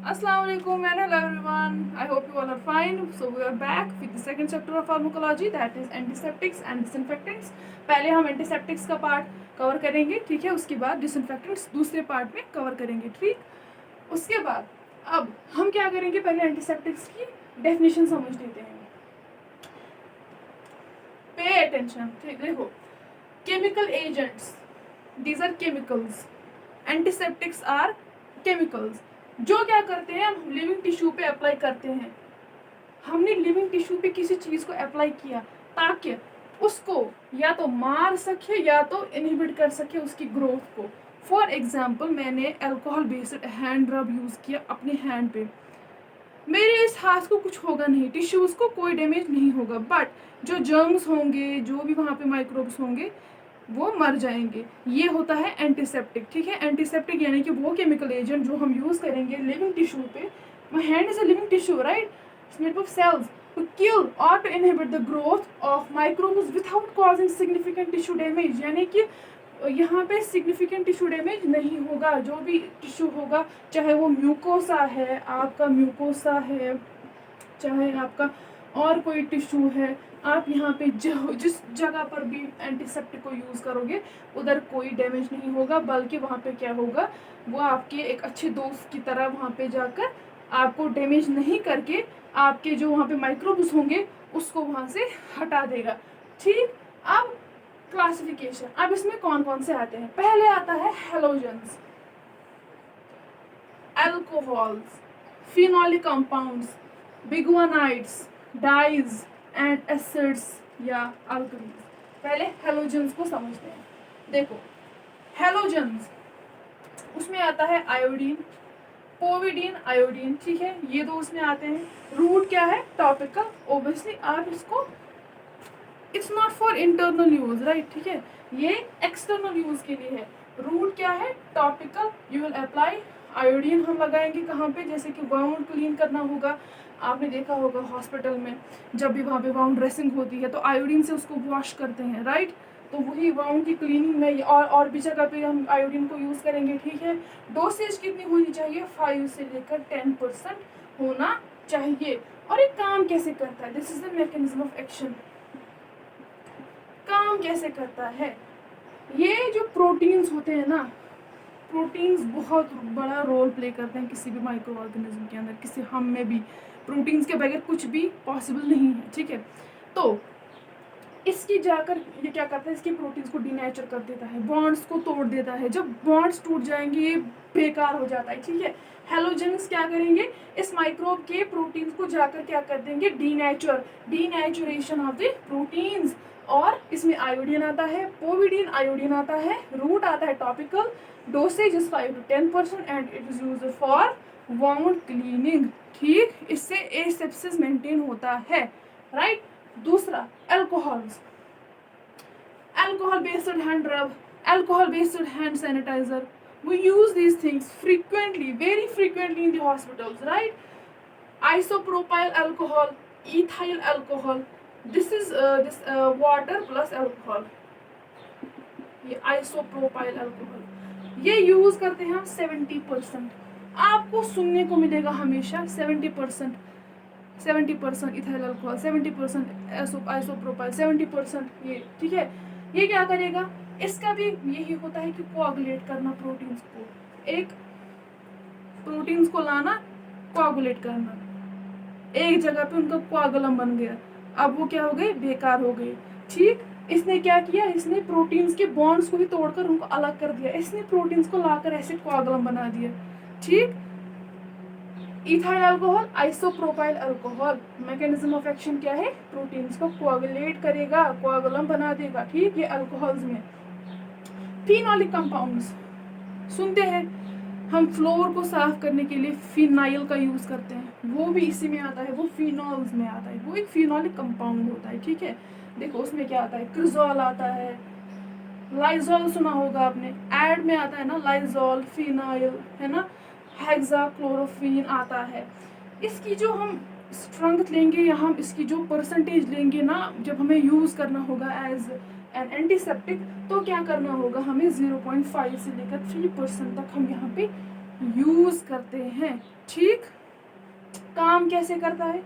Assalamualaikum and hello everyone. I hope you all are fine. So we are back with the second chapter of pharmacology, that is antiseptics and disinfectants. पहले हम antiseptics का part cover करेंगे, ठीक है, उसके बाद disinfectants दूसरे part में कवर करेंगे, ठीक। उसके बाद अब हम क्या करेंगे, पहले एंटीसेप्टिक्स की डेफिनेशन समझ लेते हैं। पे अटेंशन, ठीक, देखो, chemical agents, these are chemicals, antiseptics are chemicals जो क्या करते हैं, हम लिविंग टिश्यू पे अप्लाई करते हैं। हमने लिविंग टिश्यू पे किसी चीज को अप्लाई किया ताकि उसको या तो मार सके या तो इनहिबिट कर सके उसकी ग्रोथ को। फॉर एग्जाम्पल, मैंने अल्कोहल बेस्ड हैंड रब यूज किया अपने हैंड पे, मेरे इस हाथ को कुछ होगा नहीं, टिश्यूज को कोई डैमेज नहीं होगा, बट जो जर्म्स होंगे, जो भी वहाँ पे माइक्रोब्स होंगे, वो मर जाएंगे। ये होता है एंटीसेप्टिक, ठीक है। एंटीसेप्टिक यानी कि वो केमिकल एजेंट जो हम यूज करेंगे लिविंग टिश्यू पे। My hand is a living tissue, right, it's made of cells, to kill और to inhibit the growth of microbes without causing significant tissue damage. यानी कि यहाँ पे सिग्निफिकेंट टिश्यू डैमेज नहीं होगा। जो भी टिश्यू होगा, चाहे वो म्यूकोसा है, आपका म्यूकोसा है, चाहे आपका और कोई टिश्यू है, आप यहाँ पे जिस जगह पर भी एंटीसेप्टिक को यूज़ करोगे उधर कोई डैमेज नहीं होगा, बल्कि वहाँ पे क्या होगा, वो आपके एक अच्छे दोस्त की तरह वहाँ पे जाकर आपको डैमेज नहीं करके आपके जो वहाँ पे माइक्रोब्स होंगे उसको वहाँ से हटा देगा, ठीक। अब क्लासिफिकेशन, अब इसमें कौन कौन से आते हैं। पहले आता है halogens, alcohols, phenolic compounds, biguanides, dyes and acids या अल्कलीज। पहले हेलोजेंस को समझते हैं। देखो, हेलोजेंस उसमें आता है आयोडीन, पोविडीन, आयोडीन, ठीक है, ये दो उसमें आते हैं। रूट क्या है, टॉपिकल, ओब्वियसली आप इसको, it's not for internal use, right, ठीक है, ये एक्सटर्नल यूज के लिए है। रूट क्या है, topical, you will apply iodine. हम लगाएंगे कहाँ पे, जैसे कि वाउंड क्लीन करना होगा, आपने देखा होगा हॉस्पिटल में जब भी वहाँ पे वाउंड ड्रेसिंग होती है तो आयोडीन से उसको वॉश करते हैं, राइट, तो वही वाउंड की क्लीनिंग में और भी जगह पे हम आयोडीन को यूज़ करेंगे, ठीक है। डोसेज कितनी होनी चाहिए, 5 से लेकर 10% होना चाहिए। और ये काम कैसे करता है, this is the mechanism of action. काम कैसे करता है, ये जो प्रोटीन्स होते हैं ना, प्रोटीन्स बहुत बड़ा रोल प्ले करते हैं किसी भी माइक्रो ऑर्गेनिज्म के अंदर, किसी हम में भी प्रोटीन्स के बगैर कुछ भी पॉसिबल नहीं है, ठीक है। तो इसकी जाकर ये क्या करता है, इसकी प्रोटीन्स को डीनेचर कर देता है, बॉन्ड्स को तोड़ देता है। जब बॉन्ड्स टूट जाएंगे ये बेकार हो जाता है, ठीक है। हेलोजेंस क्या करेंगे, इस माइक्रोब के प्रोटीन्स को जाकर क्या कर देंगे, डीनेचुरेशन ऑफ द प्रोटीन्स। और इसमें आयोडीन आता है, पोविडीन, आयोडीन आता है, रूट आता है, topical, dosage is 5 to 10% and it is used for wound cleaning, ठीक। इससे एसेप्सिस मेंटेन होता है, राइट। दूसरा, alcohols, alcohol based hand rub, alcohol based hand sanitizer, we use these things frequently, very frequently in the hospitals, right. Isopropyl alcohol, ethyl alcohol, this is water plus alcohol, ये isopropyl alcohol, ये use करते हैं हम 70%। आपको सुनने को मिलेगा हमेशा 70% इथाइल अल्कोहल, 70% आइसोप्रोपाइल, 70% ये, ठीक है। ये क्या करेगा, इसका भी यही होता है कि कोआगुलेट करना प्रोटीन्स को, एक प्रोटीन्स को लाना, कोआगुलेट करना, एक जगह पे उनका कोआगुलम बन गया, अब वो क्या हो गए, बेकार हो गए, ठीक। इसने क्या किया, इसने प्रोटीन्स के बॉन्ड्स को भी तोड़कर उनको अलग कर दिया, इसने प्रोटीन्स को लाकर ऐसे कोआगुलम बना दिया, ठीक। Ethyl alcohol, isopropyl alcohol, mechanism of action क्या है, प्रोटीन्स को कोआगुलेट करेगा, कोआगुलम बना देगा, ठीक। ये अल्कोहल्स में। फिनोलिक कंपाउंड्स सुनते हैं हम, फ्लोर को साफ करने के लिए फिनाइल का यूज करते हैं, वो भी इसी में आता है, वो फिनॉल्स में आता है, वो एक फिनोलिक कंपाउंड होता है, ठीक है। देखो उसमें क्या आता है, क्रिजोल आता है, लाइजोल सुना होगा आपने, एड में आता है ना लाइजोल, फिनाइल, है ना, हेक्साक्लोरोफीन आता है। इसकी जो हम स्ट्रेंथ लेंगे या हम इसकी जो परसेंटेज लेंगे ना, जब हमें यूज़ करना होगा एज एन एंटीसेप्टिक, तो क्या करना होगा, हमें 0.5 से लेकर 3% तक हम यहाँ पे यूज करते हैं। ठीक, काम कैसे करता है?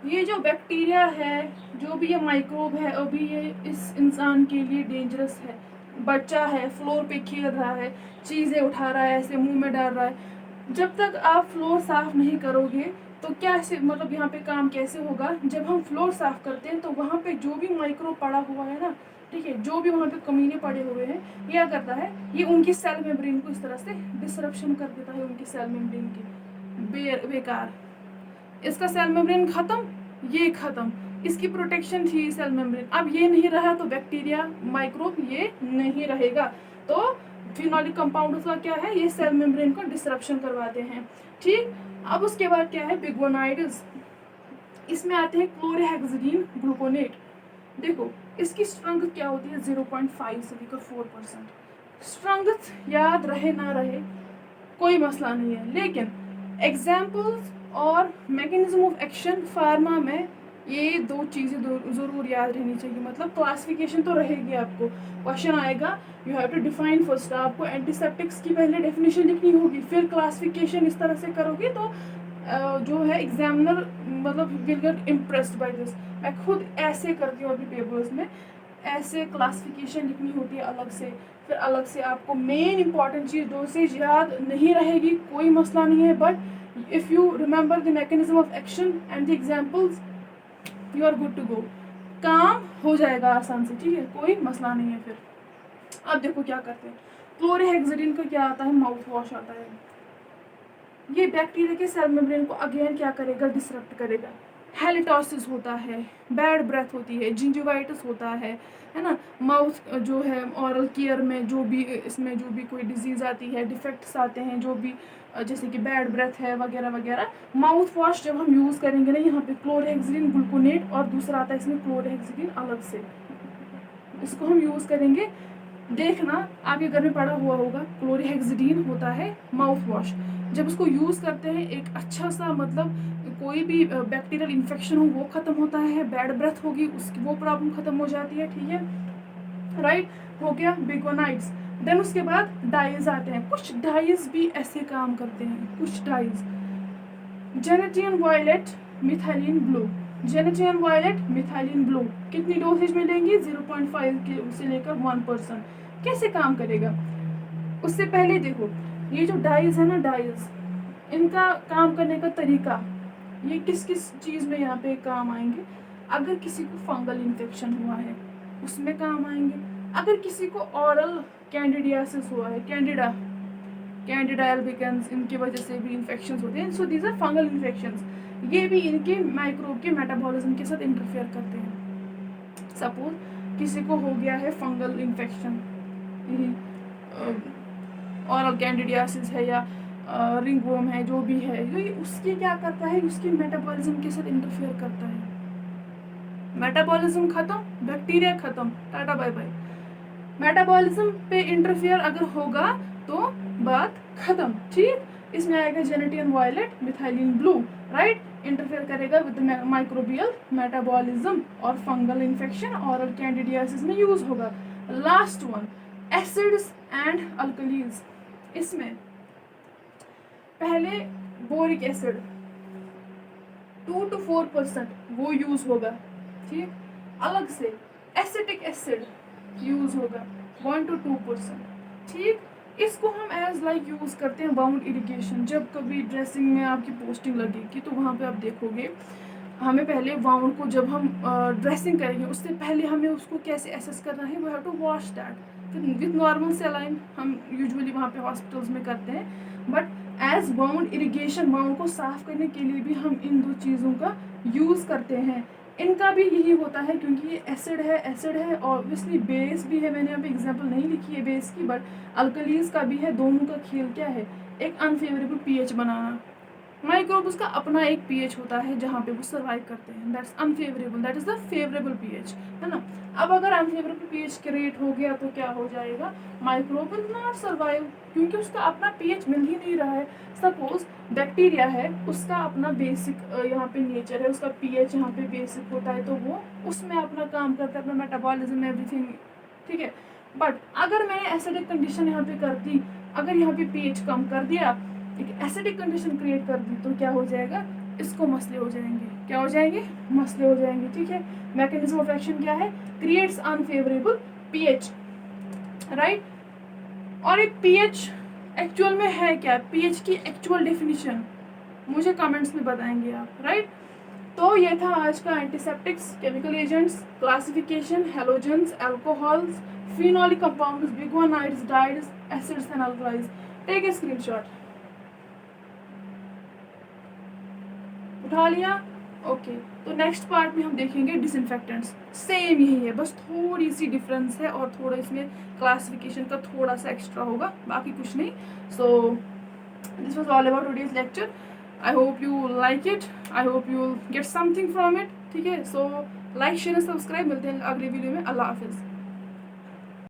ये जो बैक्टीरिया है, जो भी ये माइक्रोब है, अभी ये इस इंसान के लिए डेंजरस है। बच्चा है, फ्लोर पे खेल रहा है, चीज़ें उठा रहा है, ऐसे मुंह में डाल रहा है। जब तक आप फ्लोर साफ नहीं करोगे तो क्या ऐसे मतलब यहाँ पे काम कैसे होगा? जब हम फ्लोर साफ करते हैं तो वहाँ पे जो भी माइक्रोब पड़ा हुआ है ना, ठीक है, जो भी वहाँ पे कमीने पड़े हुए हैं, क्या करता है, ये उनकी सेल मेम्ब्रेन को इस तरह से डिसरप्शन कर देता है, उनकी सेल मेम्ब्रेन की बेकार। इसका सेल मेम्ब्रेन खत्म, ये खत्म, इसकी प्रोटेक्शन थी सेल मेम्ब्रेन, अब ये नहीं रहा तो बैक्टीरिया माइक्रोब ये नहीं रहेगा। तो फिनोलिक कंपाउंड उसका क्या है, ये सेल मेम्ब्रेन को डिसरप्शन करवाते हैं। ठीक, अब उसके बाद क्या है, बिगोनाइड्स। इसमें आते हैं क्लोरहेक्सिडीन ग्लूकोनेट। देखो इसकी स्ट्रेंथ क्या होती है, 0.5 से लेकर 4%। स्ट्रेंथ याद रहे ना रहे कोई मसला नहीं है, लेकिन एग्जाम्पल्स और मैकेनिज्म ऑफ एक्शन फार्मा में ये दो चीज़ें ज़रूर याद रहनी चाहिए। मतलब क्लासिफिकेशन तो रहेगी, आपको क्वेश्चन आएगा, you have to define first. आपको एंटीसेप्टिक्स की पहले डेफिनेशन लिखनी होगी, फिर क्लासिफिकेशन इस तरह से करोगे तो जो है एग्जामिनर मतलब will get impressed by this. मैं खुद ऐसे करती हूँ अभी पेपर्स में, ऐसे क्लासिफिकेशन लिखनी होती है अलग से, फिर अलग से आपको मेन इंपॉर्टेंट चीज़ डोसेज याद नहीं रहेगी कोई मसला नहीं है, but if you remember the mechanism of action and the examples you are good to go, काम हो जाएगा आसान से। ठीक है, कोई मसला नहीं है। फिर अब देखो क्या करते हैं, क्लोरहेक्सिडिन का क्या आता है, माउथ वॉश आता है। ये बैक्टीरिया के सेल मेम्ब्रेन को अगेन क्या करेगा, डिसरप्ट करेगा। हेलिटोसिस होता है, बैड ब्रेथ होती है, जिंजिवाइटिस होता है ना। माउथ जो है ऑरल केयर में जो भी इसमें जो भी कोई डिजीज़ आती है, डिफेक्ट्स आते हैं, जो भी जैसे कि बैड ब्रेथ है वगैरह वगैरह, माउथ वॉश जब हम यूज़ करेंगे ना, यहाँ पे क्लोरहेक्सिडिन ग्लूकोनेट और दूसरा आता है इसमें क्लोरहेक्सिडिन अलग से, इसको हम यूज़ करेंगे। देखना आपके घर में पड़ा हुआ होगा, क्लोरहेक्सिडिन होता है माउथ वॉश। जब उसको यूज़ करते हैं एक अच्छा सा मतलब कोई भी बैक्टीरियल इन्फेक्शन हो वो ख़त्म होता है, बैड ब्रेथ होगी उसकी वो प्रॉब्लम ख़त्म हो जाती है। ठीक है, राइट, हो गया बिगोनाइड्स। देन उसके बाद डाइज आते हैं। कुछ डाइज भी ऐसे काम करते हैं, कुछ dyes, gentian violet, methylene blue. Gentian violet, methylene blue कितनी डोसेज में लेंगी, 0.5 के से लेकर 1%। कैसे काम करेगा, उससे पहले देखो ये जो डाइज है ना, डाइज, इनका काम करने का तरीका, ये किस किस चीज़ में यहाँ पे काम आएंगे। अगर किसी को फंगल इन्फेक्शन हुआ है उसमें काम आएंगे, अगर किसी को ऑरल कैंडिडियासिस हुआ है, कैंडिडा एल्बिकन्स, इनकी वजह से भी इन्फेक्शंस होते हैं। So these are fungal infections, ये भी इनके माइक्रोब के मेटाबॉलिज्म के साथ इंटरफेयर करते हैं। सपोज किसी को हो गया है फंगल इन्फेक्शन, ऑरल कैंडिडियासिस है या रिंगवर्म है, जो भी है, ये उसकी क्या करता है, उसकी मेटाबॉलिज्म के साथ इंटरफेयर करता है। मेटाबॉलिज्म खत्म, बैक्टीरिया खत्म, टाटा बाय बाय। मेटाबॉलिज्म पे इंटरफेयर अगर होगा तो बात खत्म। ठीक, इसमें आएगा gentian violet, methylene blue, right, interfere करेगा विद माइक्रोबियल मेटाबॉलिज्म और फंगल इन्फेक्शन ऑरल कैंडिडियासिस में यूज होगा। Last one, acids and alkalis. इसमें पहले बोरिक एसिड 2 to 4% वो यूज होगा। ठीक, अलग से एसिटिक एसिड यूज होगा 1 to 2%। ठीक, इसको हम एज लाइक यूज़ करते हैं बाउंड इरिगेशन। जब कभी ड्रेसिंग में आपकी पोस्टिंग लगेगी तो वहाँ पे आप देखोगे, हमें पहले वाउंड को जब हम ड्रेसिंग करेंगे उससे पहले हमें उसको कैसे एसेस करना है, we have to wash that with normal saline, हम यूजुअली वहाँ पे हॉस्पिटल्स में करते हैं। But as bound irrigation, wound को साफ करने के लिए भी हम इन दो चीज़ों का यूज़ करते हैं। इनका भी यही होता है क्योंकि ये एसिड है और ऑब्वियसली बेस भी है। मैंने यहाँ पे एग्जांपल नहीं लिखी है बेस की, बट अल्कलीज का भी है। दोनों का खेल क्या है, एक अनफेवरेबल पीएच बनाना। माइक्रोब उसका अपना एक पीएच होता है जहाँ पे वो सर्वाइव करते हैं, that's unfavourable, that is the favourable pH, है ना। अब अगर अनफेवरेबल पीएच क्रिएट हो गया तो क्या हो जाएगा, माइक्रोब विल नॉट सर्वाइव क्योंकि उसका अपना पीएच मिल ही नहीं रहा है। सपोज बैक्टीरिया है, उसका अपना बेसिक यहाँ पे नेचर है, उसका पीएच यहाँ पे बेसिक होता है, तो वो उसमें अपना काम करता है, अपना मेटाबॉलिज्म एवरीथिंग, ठीक है। बट अगर मैंने एसिडिक कंडीशन यहाँ पे कर दी अगर यहाँ पे pH कम कर दिया, एक एसिडिक कंडीशन क्रिएट कर दी, तो क्या हो जाएगा, इसको मसले हो जाएंगे, क्या हो जाएंगे, मसले हो जाएंगे, ठीक है। मैकेनिज्म ऑफ एक्शन क्या है, क्रिएट्स अनफेवरेबल pH, राइट। और एक pH एक्चुअल में है क्या, pH की एक्चुअल डेफिनेशन मुझे कमेंट्स में बताएंगे आप, राइट। तो ये था आज का antiseptics, chemical agents, classification, halogens, alcohols, phenolic compounds, biguanides, dyes, acids and alkalis. Take a screenshot, उठा लिया, ओके। तो नेक्स्ट पार्ट में हम देखेंगे डिसइंफेक्टेंट्स, सेम यही है, बस थोड़ी सी डिफरेंस है और थोड़ा इसमें क्लासिफिकेशन का थोड़ा सा एक्स्ट्रा होगा, बाकी कुछ नहीं। So this was all about today's lecture. I hope you like it. I hope you'll get something from it. ठीक है, so like, share and subscribe। मिलते हैं अगले वीडियो में। अल्लाह हाफिज़।